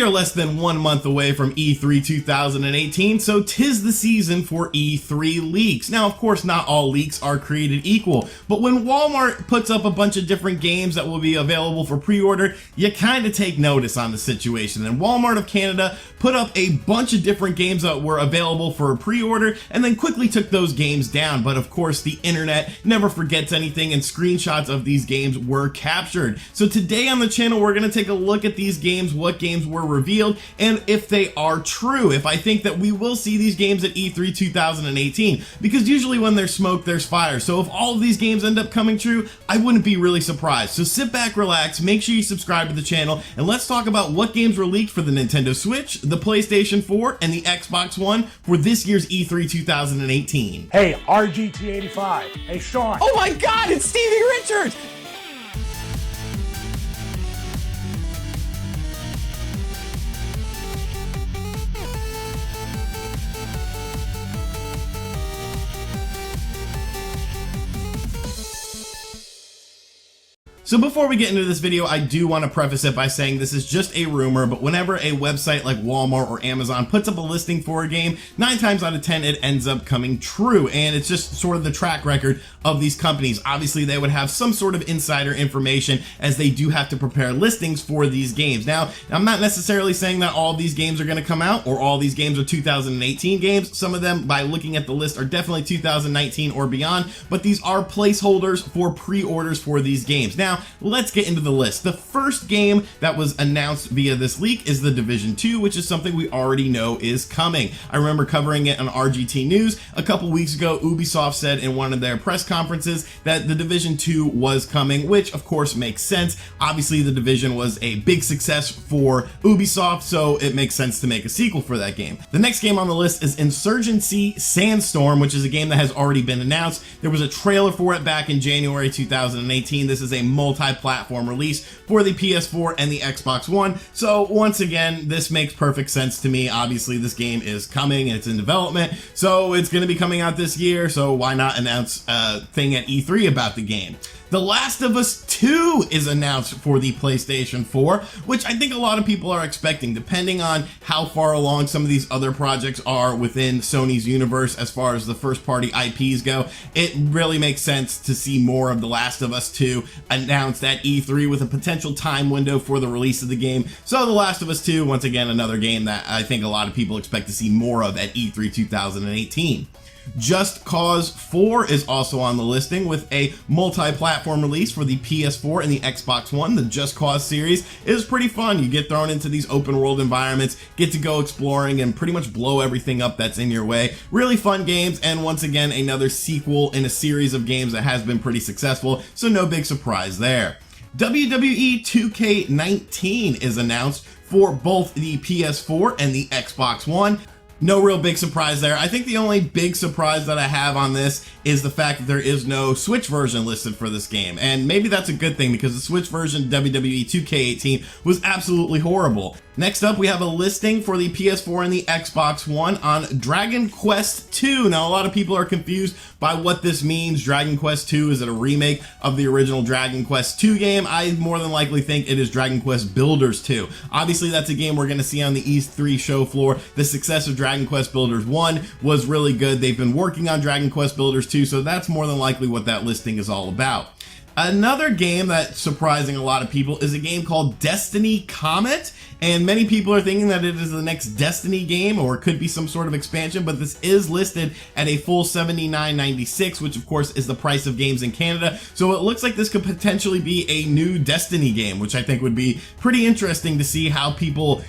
We are less than 1 month away from E3 2018, so 'tis the season for E3 leaks. Now, of course, not all leaks are created equal, but when Walmart puts up a bunch of different games that will be available for pre-order, you kind of take notice on the situation. And Walmart of Canada put up a bunch of different games that were available for pre-order and then quickly took those games down. But of course, the internet never forgets anything, and screenshots of these games were captured. So today on the channel, we're going to take a look at these games, what games were revealed, and if they are true, if I think that we will see these games at E3 2018, because usually when there's smoke, there's fire. So if all of these games end up coming true, I wouldn't be really surprised. So sit back, relax, make sure you subscribe to the channel, and let's talk about what games were leaked for the Nintendo Switch, the PlayStation 4, and the Xbox One for this year's E3 2018. Hey, RGT 85. Hey, Sean. Oh my God, it's Stevie Richards! So before we get into this video, I do want to preface it by saying this is just a rumor, but whenever a website like Walmart or Amazon puts up a listing for a game, 9 times out of 10 it ends up coming true, and it's just sort of the track record of these companies. Obviously, they would have some sort of insider information, as they do have to prepare listings for these games. Now, I'm not necessarily saying that all of these games are going to come out or all these games are 2018 games. Some of them, by looking at the list, are definitely 2019 or beyond, but these are placeholders for pre-orders for these games. Now, let's get into the list. The first game that was announced via this leak is The Division 2, which is something we already know is coming. I remember covering it on RGT News a couple weeks ago. Ubisoft said in one of their press conferences that The Division 2 was coming, which of course makes sense. Obviously, The Division was a big success for Ubisoft, so it makes sense to make a sequel for that game. The next game on the list is Insurgency Sandstorm, which is a game that has already been announced. There was a trailer for it back in January 2018. This is a multi-platform release for the PS4 and the Xbox One. So once again, this makes perfect sense to me. Obviously, this game is coming and it's in development, so it's going to be coming out this year, so why not announce a thing at E3 about the game? The Last of Us 2 is announced for the PlayStation 4, which I think a lot of people are expecting, depending on how far along some of these other projects are within Sony's universe as far as the first-party IPs go. It really makes sense to see more of The Last of Us 2 announced at E3 with a potential time window for the release of the game. So The Last of Us 2, once again, another game that I think a lot of people expect to see more of at E3 2018. Just Cause 4 is also on the listing with a multi-platform release for the PS4 and the Xbox One. The Just Cause series is pretty fun. You get thrown into these open world environments, get to go exploring and pretty much blow everything up that's in your way. Really fun games, and once again, another sequel in a series of games that has been pretty successful, so no big surprise there. WWE 2K19 is announced for both the PS4 and the Xbox One. No real big surprise there. I think the only big surprise that I have on this is the fact that there is no Switch version listed for this game. And maybe that's a good thing, because the Switch version WWE 2K18 was absolutely horrible. Next up, we have a listing for the PS4 and the Xbox One on Dragon Quest II. Now, a lot of people are confused by what this means. Dragon Quest II, is it a remake of the original Dragon Quest II game? I more than likely think it is Dragon Quest Builders 2. Obviously, that's a game we're going to see on the E3 show floor. The success of Dragon Quest Builders 1 was really good. They've been working on Dragon Quest Builders 2, so that's more than likely what that listing is all about. Another game that's surprising a lot of people is a game called Destiny Comet, and many people are thinking that it is the next Destiny game, or it could be some sort of expansion, but this is listed at a full $79.96, which of course is the price of games in Canada. So it looks like this could potentially be a new Destiny game, which I think would be pretty interesting to see how people,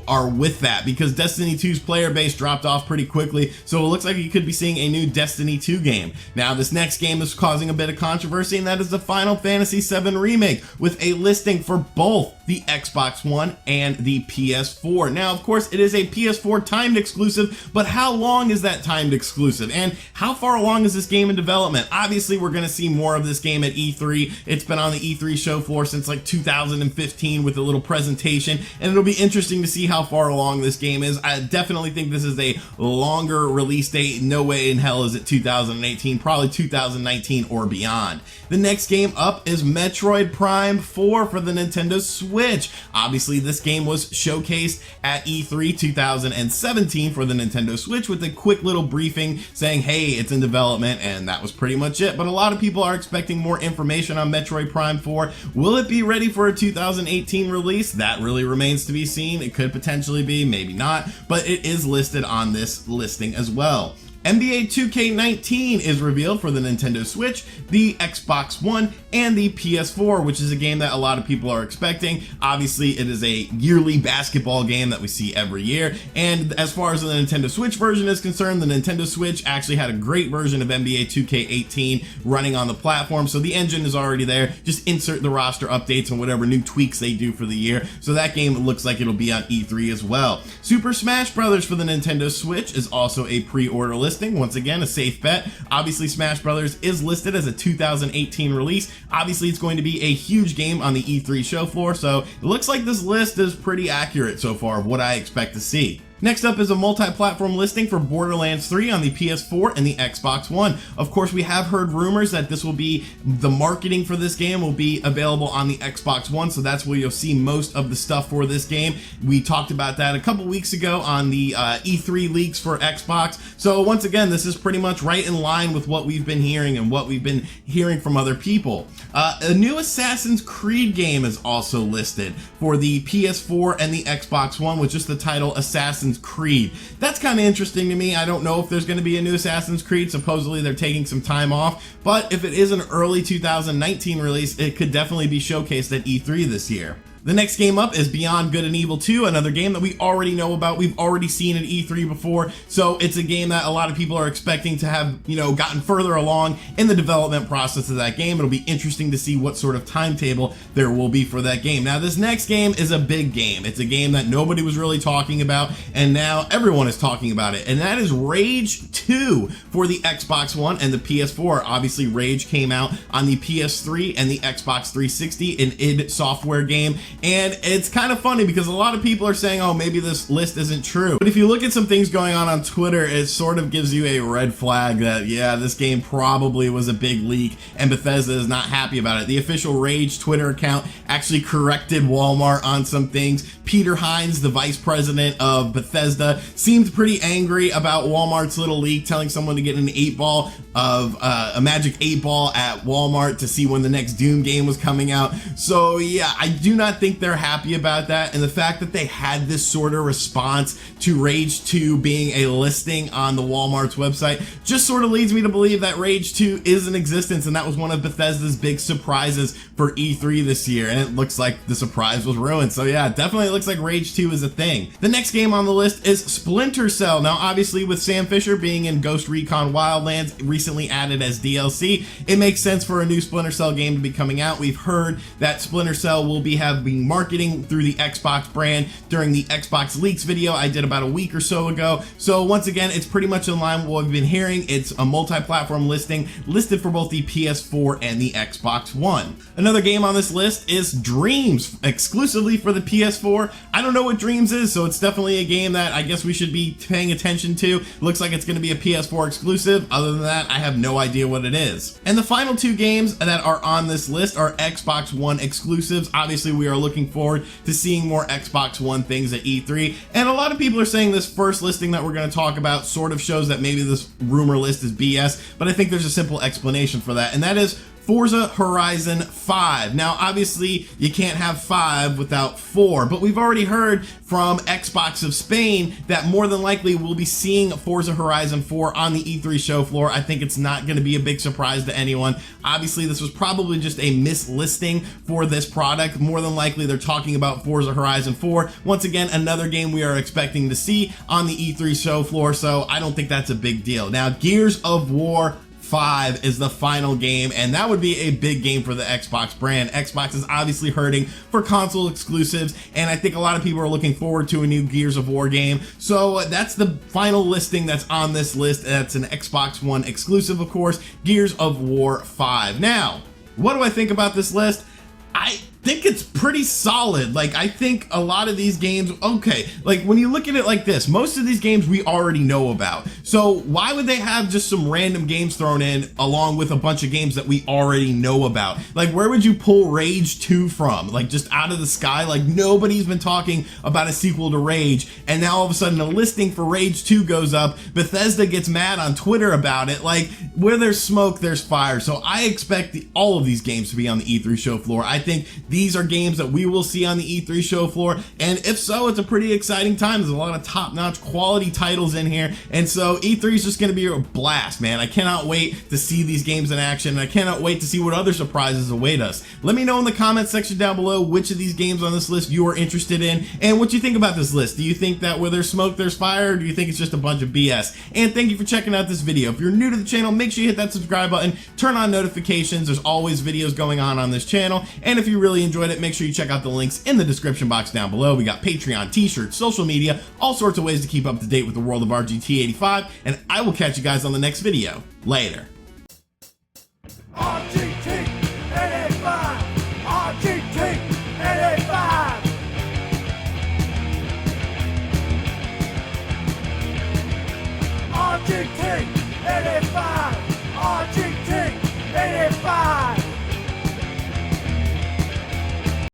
are with that, because Destiny 2's player base dropped off pretty quickly. So it looks like you could be seeing a new Destiny 2 game. Now, this next game is causing a bit of controversy, and that is the Final Fantasy VII Remake, with a listing for both the Xbox One and the PS4. Now, of course, it is a PS4 timed exclusive, but how long is that timed exclusive? And how far along is this game in development? Obviously, we're going to see more of this game at E3. It's been on the E3 show floor since like 2015 with a little presentation, and it'll be interesting to see how far along this game is. I definitely think this is a longer release date. No way in hell is it 2018, probably 2019 or beyond. The next game up is Metroid Prime 4 for the Nintendo Switch. Switch. Obviously, this game was showcased at E3 2017 for the Nintendo Switch with a quick little briefing saying, hey, it's in development, and that was pretty much it. But a lot of people are expecting more information on Metroid Prime 4. Will it be ready for a 2018 release? That really remains to be seen. It could potentially be, maybe not, but it is listed on this listing as well. NBA 2K19 is revealed for the Nintendo Switch, the Xbox One, and the PS4, which is a game that a lot of people are expecting. Obviously, it is a yearly basketball game that we see every year, and as far as the Nintendo Switch version is concerned, the Nintendo Switch actually had a great version of NBA 2K18 running on the platform, so the engine is already there. Just insert the roster updates and whatever new tweaks they do for the year, so that game looks like it'll be on E3 as well. Super Smash Bros. For the Nintendo Switch is also a pre-order listing. Once again, a safe bet. Obviously, Smash Bros. Is listed as a 2018 release. Obviously, it's going to be a huge game on the E3 show floor, so it looks like this list is pretty accurate so far of what I expect to see. Next up is a multi-platform listing for Borderlands 3 on the PS4 and the Xbox One. Of course, we have heard rumors that this will be, the marketing for this game will be available on the Xbox One, so that's where you'll see most of the stuff for this game. We talked about that a couple weeks ago on the E3 leaks for Xbox. So once again, this is pretty much right in line with what we've been hearing and what we've been hearing from other people. A new Assassin's Creed game is also listed for the PS4 and the Xbox One with just the title Assassin's Creed. That's kind of interesting to me. I don't know if there's going to be a new Assassin's Creed. Supposedly they're taking some time off, but if it is an early 2019 release, it could definitely be showcased at E3 this year. The next game up is Beyond Good and Evil 2, another game that we already know about. We've already seen at E3 before, so it's a game that a lot of people are expecting to have, gotten further along in the development process of that game. It'll be interesting to see what sort of timetable there will be for that game. Now, this next game is a big game. It's a game that nobody was really talking about, and now everyone is talking about it, and that is Rage 2 for the Xbox One and the PS4. Obviously, Rage came out on the PS3 and the Xbox 360, an id Software game. And it's kind of funny because a lot of people are saying, oh, maybe this list isn't true. But if you look at some things going on Twitter, it sort of gives you a red flag that, yeah, this game probably was a big leak and Bethesda is not happy about it. The official Rage Twitter account actually corrected Walmart on some things. Peter Hines, the vice president of Bethesda, seemed pretty angry about Walmart's little leak, telling someone to get an 8-ball of a magic 8-ball at Walmart to see when the next Doom game was coming out. So yeah, I do not think they're happy about that, and the fact that they had this sort of response to Rage 2 being a listing on the Walmart's website just sort of leads me to believe that Rage 2 is in existence, and that was one of Bethesda's big surprises for E3 this year, and it looks like the surprise was ruined. So yeah, it definitely looks like Rage 2 is a thing. The next game on the list is Splinter Cell. Now, obviously, with Sam Fisher being in Ghost Recon Wildlands, recently added as DLC, it makes sense for a new Splinter Cell game to be coming out. We've heard that Splinter Cell will be having marketing through the Xbox brand during the Xbox Leaks video I did about a week or so ago. So once again, it's pretty much in line with what we've been hearing. It's a multi-platform listing listed for both the PS4 and the Xbox One. Another game on this list is Dreams, exclusively for the PS4. I don't know what Dreams is, so it's definitely a game that I guess we should be paying attention to. Looks like it's going to be a PS4 exclusive. Other than that, I have no idea what it is. And the final two games that are on this list are Xbox One exclusives. Obviously, we are looking forward to seeing more Xbox One things at E3, and a lot of people are saying this first listing that we're going to talk about sort of shows that maybe this rumor list is BS, but I think there's a simple explanation for that, and that is Forza Horizon 5. Now, obviously, you can't have 5 without 4, but we've already heard from Xbox of Spain that more than likely we'll be seeing Forza Horizon 4 on the E3 show floor. I think it's not going to be a big surprise to anyone. Obviously, this was probably just a mislisting for this product. More than likely, they're talking about Forza Horizon 4. Once again, another game we are expecting to see on the E3 show floor, so I don't think that's a big deal. Now, Gears of War 5 is the final game, and that would be a big game for the Xbox brand. Xbox is obviously hurting for console exclusives, and I think a lot of people are looking forward to a new Gears of War game. So that's the final listing that's on this list. That's an Xbox One exclusive, of course, Gears of War 5. Now, what do I think about this list? I think it's pretty solid. Like, I think a lot of these games, okay, like when you look at it like this, most of these games we already know about. So why would they have just some random games thrown in along with a bunch of games that we already know about? Like, where would you pull Rage 2 from? Like, just out of the sky? Like, nobody's been talking about a sequel to Rage, and now all of a sudden a listing for Rage 2 goes up. Bethesda gets mad on Twitter about it. Like, where there's smoke, there's fire. So I expect all of these games to be on the E3 show floor. I think these are games that we will see on the E3 show floor, and if so, it's a pretty exciting time. There's a lot of top-notch quality titles in here, and so E3 is just going to be a blast, man. I cannot wait to see these games in action, and I cannot wait to see what other surprises await us. Let me know in the comment section down below which of these games on this list you are interested in, and what you think about this list. Do you think that where there's smoke, there's fire, or do you think it's just a bunch of BS? And thank you for checking out this video. If you're new to the channel, make sure you hit that subscribe button, turn on notifications. There's always videos going on this channel, and if you really enjoyed it, make sure you check out the links in the description box down below. We got Patreon, t-shirts, social media, all sorts of ways to keep up to date with the world of RGT 85, and I will catch you guys on the next video. Later. RGT 85. RGT 85. RGT